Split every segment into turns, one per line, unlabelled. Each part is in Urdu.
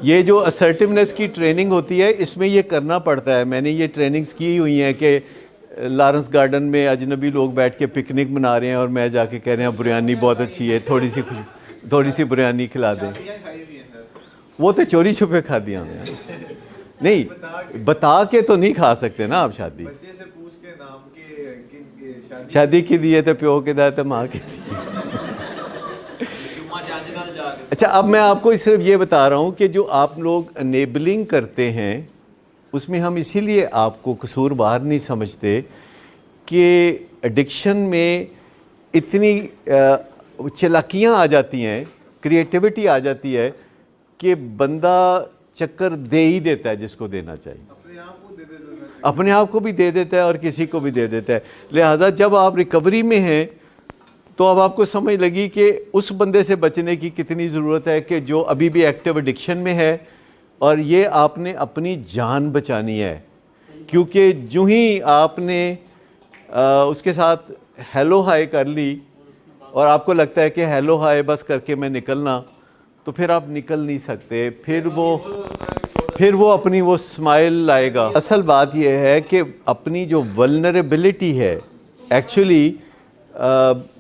یہ جو اسرٹیونیس کی ٹریننگ ہوتی ہے اس میں یہ کرنا پڑتا ہے. میں نے یہ ٹریننگز کی ہوئی ہیں کہ لارنس گارڈن میں اجنبی لوگ بیٹھ کے پکنک منا رہے ہیں اور میں جا کے کہہ رہے ہیں بریانی بہت اچھی ہے, تھوڑی سی بریانی کھلا دیں. وہ تو چوری چھپے کھا دیا ہم نے. نہیں بتا کے تو نہیں کھا سکتے نا آپ شادی. شادی کی دی ہے تو پیو کے دا تو ماں کی دی. اچھا اب میں آپ کو صرف یہ بتا رہا ہوں کہ جو آپ لوگ انیبلنگ کرتے ہیں اس میں ہم اسی لیے آپ کو قصوروار نہیں سمجھتے کہ ایڈکشن میں اتنی چلاکیاں آ جاتی ہیں, کریٹیوٹی آ جاتی ہے کہ بندہ چکر دے ہی دیتا ہے جس کو دینا چاہیے, اپنے آپ کو بھی دے دیتا ہے اور کسی کو بھی دے دیتا ہے. لہٰذا جب آپ ریکوری میں ہیں تو اب آپ کو سمجھ لگی کہ اس بندے سے بچنے کی کتنی ضرورت ہے کہ جو ابھی بھی ایکٹیو ایڈکشن میں ہے, اور یہ آپ نے اپنی جان بچانی ہے. کیونکہ جو ہی آپ نے اس کے ساتھ ہیلو ہائی کر لی اور آپ کو لگتا ہے کہ ہیلو ہائی بس کر کے میں نکلنا, تو پھر آپ نکل نہیں سکتے. پھر وہ اپنی وہ اسمائل لائے گا. اصل بات یہ ہے کہ اپنی جو ولنریبلٹی ہے, ایکچولی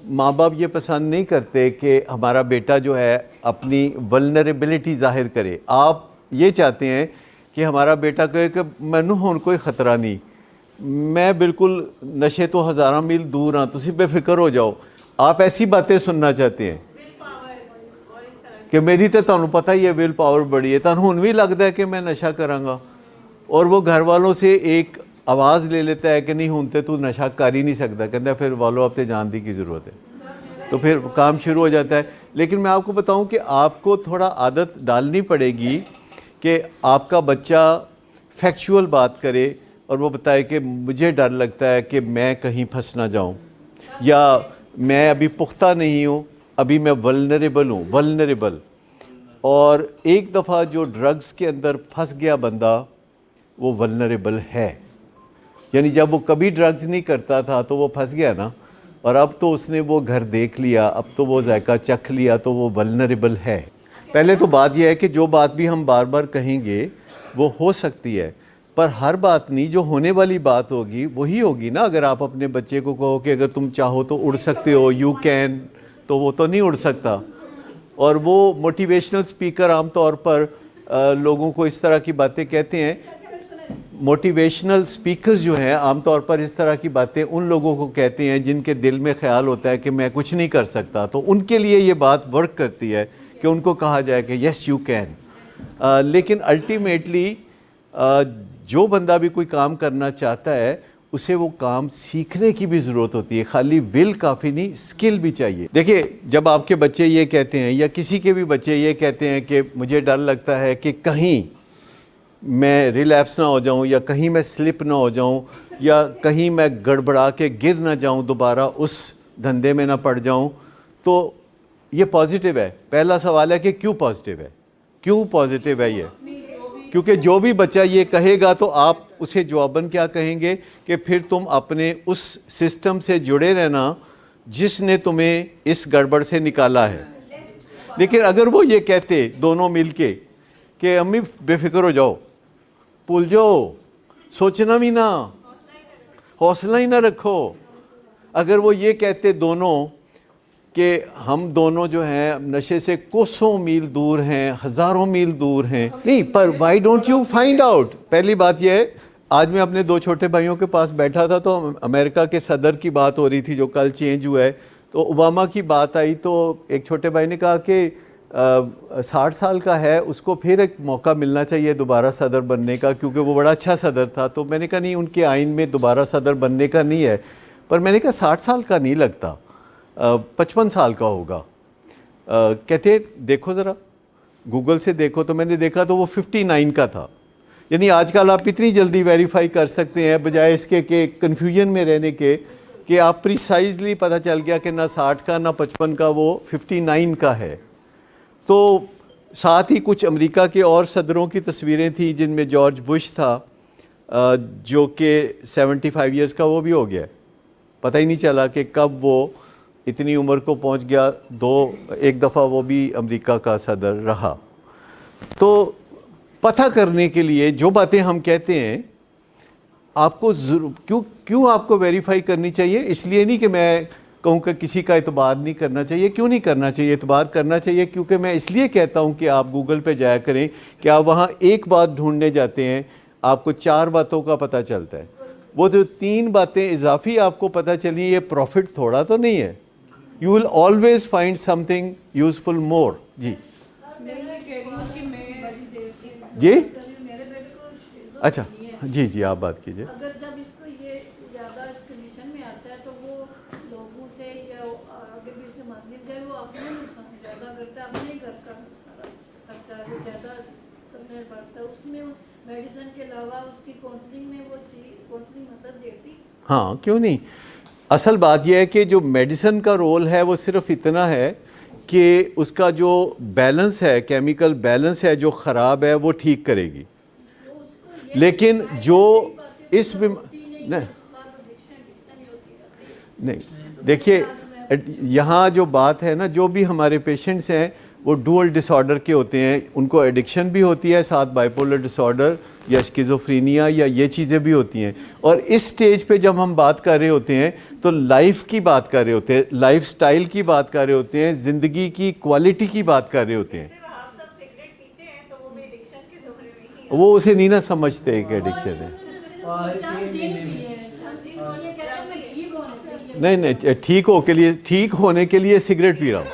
ماں باپ یہ پسند نہیں کرتے کہ ہمارا بیٹا جو ہے اپنی ولنریبلٹی ظاہر کرے. آپ یہ چاہتے ہیں کہ ہمارا بیٹا کہے کہ مینوں ہون کوئی خطرہ نہیں, میں بالکل نشے تو ہزاراں میل دور ہاں, تسی بے فکر ہو جاؤ. آپ ایسی باتیں سننا چاہتے ہیں کہ میری تو تانوں پتہ ہی ہے ول پاور بڑی ہے, تانوں ہن بھی لگتا ہے کہ میں نشہ کراں گا. اور وہ گھر والوں سے ایک آواز لے لیتا ہے کہ نہیں ہن تے تو نشہ کر ہی نہیں سکتا, کہتا ہے پھر والو اب تے جان دی کی ضرورت ہے. تو پھر کام شروع ہو جاتا ہے. لیکن میں آپ کو بتاؤں کہ آپ کو تھوڑا عادت ڈالنی پڑے گی کہ آپ کا بچہ فیکچول بات کرے اور وہ بتائے کہ مجھے ڈر لگتا ہے کہ میں کہیں پھنس نہ جاؤں, یا میں ابھی پختہ نہیں ہوں, ابھی میں ولنریبل ہوں. ولنریبل. اور ایک دفعہ جو ڈرگز کے اندر پھنس گیا بندہ وہ ولنریبل ہے. یعنی جب وہ کبھی ڈرگز نہیں کرتا تھا تو وہ پھنس گیا نا, اور اب تو اس نے وہ گھر دیکھ لیا, اب تو وہ ذائقہ چکھ لیا, تو وہ ولنریبل ہے. پہلے تو بات یہ ہے کہ جو بات بھی ہم بار بار کہیں گے وہ ہو سکتی ہے, پر ہر بات نہیں, جو ہونے والی بات ہوگی وہی ہوگی نا. اگر آپ اپنے بچے کو کہو کہ اگر تم چاہو تو اڑ سکتے ہو, یو کین, تو وہ تو نہیں اڑ سکتا. اور وہ موٹیویشنل سپیکر عام طور پر لوگوں کو اس طرح کی باتیں کہتے ہیں. موٹیویشنل سپیکرز جو ہیں عام طور پر اس طرح کی باتیں ان لوگوں کو کہتے ہیں جن کے دل میں خیال ہوتا ہے کہ میں کچھ نہیں کر سکتا, تو ان کے لیے یہ بات ورک کرتی ہے کہ ان کو کہا جائے کہ یس یو کین. لیکن الٹیمیٹلی جو بندہ بھی کوئی کام کرنا چاہتا ہے اسے وہ کام سیکھنے کی بھی ضرورت ہوتی ہے, خالی ول کافی نہیں, اسکل بھی چاہیے. دیکھیں جب آپ کے بچے یہ کہتے ہیں یا کسی کے بھی بچے یہ کہتے ہیں کہ مجھے ڈر لگتا ہے کہ کہیں میں ریلیپس نہ ہو جاؤں, یا کہیں میں سلپ نہ ہو جاؤں, یا کہیں میں گڑبڑا کے گر نہ جاؤں, دوبارہ اس دھندے میں نہ پڑ جاؤں, تو یہ پازیٹیو ہے. پہلا سوال ہے کہ کیوں پازیٹیو ہے, کیوں پازیٹیو ہے یہ؟ کیونکہ جو بھی بچہ یہ کہے گا تو آپ اسے جواباً کیا کہیں گے کہ پھر تم اپنے اس سسٹم سے جڑے رہنا جس نے تمہیں اس گڑبڑ سے نکالا ہے. لیکن اگر وہ یہ کہتے دونوں مل کے کہ امی بے فکر ہو جاؤ, بھول جاؤ, سوچنا بھی نہ, حوصلہ ہی نہ رکھو, اگر وہ یہ کہتے دونوں کہ ہم دونوں جو ہیں نشے سے کوسوں میل دور ہیں, ہزاروں میل دور ہیں, نہیں, پر why don't you find out. پہلی بات یہ ہے, آج میں اپنے 2 چھوٹے بھائیوں کے پاس بیٹھا تھا تو امریکہ کے صدر کی بات ہو رہی تھی جو کل چینج ہوا ہے, تو اوباما کی بات آئی, تو ایک چھوٹے بھائی نے کہا کہ 60 سال کا ہے, اس کو پھر ایک موقع ملنا چاہیے دوبارہ صدر بننے کا, کیونکہ وہ بڑا اچھا صدر تھا. تو میں نے کہا نہیں, ان کے آئین میں دوبارہ صدر بننے کا نہیں ہے. پر میں نے کہا 60 سال کا نہیں لگتا, 55 سال کا ہوگا. کہتے دیکھو ذرا گوگل سے دیکھو, تو میں نے دیکھا تو وہ 59 کا تھا. یعنی آج کل آپ اتنی جلدی ویریفائی کر سکتے ہیں بجائے اس کے کہ کنفیوژن میں رہنے کے, کہ آپ پریسائزلی پتہ چل گیا کہ نہ 60 کا نہ 55 کا, وہ 59 کا ہے. تو ساتھ ہی کچھ امریکہ کے اور صدروں کی تصویریں تھیں جن میں جارج بش تھا جو کہ 75 ایئرس کا وہ بھی ہو گیا, پتہ ہی نہیں چلا کہ کب وہ اتنی عمر کو پہنچ گیا. ایک دفعہ وہ بھی امریکہ کا صدر رہا. تو پتہ کرنے کے لیے جو باتیں ہم کہتے ہیں آپ کو کیوں آپ کو ویریفائی کرنی چاہیے؟ اس لیے نہیں کہ میں کہوں کہ کسی کا اعتبار نہیں کرنا چاہیے. کیوں نہیں کرنا چاہیے؟ اعتبار کرنا چاہیے, کیونکہ میں اس لیے کہتا ہوں کہ آپ گوگل پہ جایا کریں کہ آپ وہاں ایک بات ڈھونڈنے جاتے ہیں آپ کو 4 باتوں کا پتہ چلتا ہے. وہ جو 3 باتیں اضافی آپ کو پتہ چلی, یہ پروفٹ تھوڑا تو نہیں ہے. You will always find something useful more. جی جی اچھا جی جی آپ بات کیجئے.
اگر جب اس کو یہ زیادہ اس کنڈیشن میں آتا ہے تو وہ لوگوں سے یا آگے بھی سے مانگنے جائے وہ اپنے نقصان زیادہ کرتا ہے, اپنے گھر کا کرتا ہے, وہ زیادہ کرنے پڑتا ہے. اس میں میڈیسن کے علاوہ اس کی کاؤنسلنگ میں وہ کاؤنسلنگ مدد دیتی.
ہاں کیوں نہیں. اصل بات یہ ہے کہ جو میڈیسن کا رول ہے وہ صرف اتنا ہے کہ اس کا جو بیلنس ہے, کیمیکل بیلنس ہے جو خراب ہے وہ ٹھیک کرے گی. لیکن جو اس نہیں دیکھیے یہاں جو بات ہے نا, جو بھی ہمارے پیشنٹس ہیں وہ ڈوئل ڈس آرڈر کے ہوتے ہیں, ان کو ایڈکشن بھی ہوتی ہے, ساتھ بائیپولر ڈس آرڈر یا اسکیزوفرینیا یا یہ چیزیں بھی ہوتی ہیں. اور اس سٹیج پہ جب ہم بات کر رہے ہوتے ہیں تو لائف کی بات کر رہے ہوتے ہیں, لائف سٹائل کی بات کر رہے ہوتے ہیں, زندگی کی کوالٹی کی بات کر رہے ہوتے ہیں. وہ اسے نہیں نہ سمجھتے کہ ایڈکشن ہے. نہیں نہیں, ٹھیک ہونے کے لیے سگریٹ پی رہا ہوں,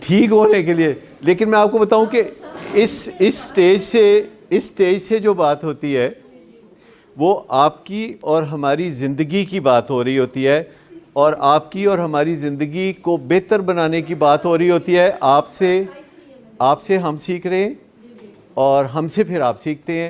ٹھیک ہونے کے لیے. لیکن میں آپ کو بتاؤں کہ اس سٹیج سے جو بات ہوتی ہے وہ آپ کی اور ہماری زندگی کی بات ہو رہی ہوتی ہے, اور آپ کی اور ہماری زندگی کو بہتر بنانے کی بات ہو رہی ہوتی ہے. آپ سے ہم سیکھ رہے ہیں اور ہم سے پھر آپ سیکھتے ہیں.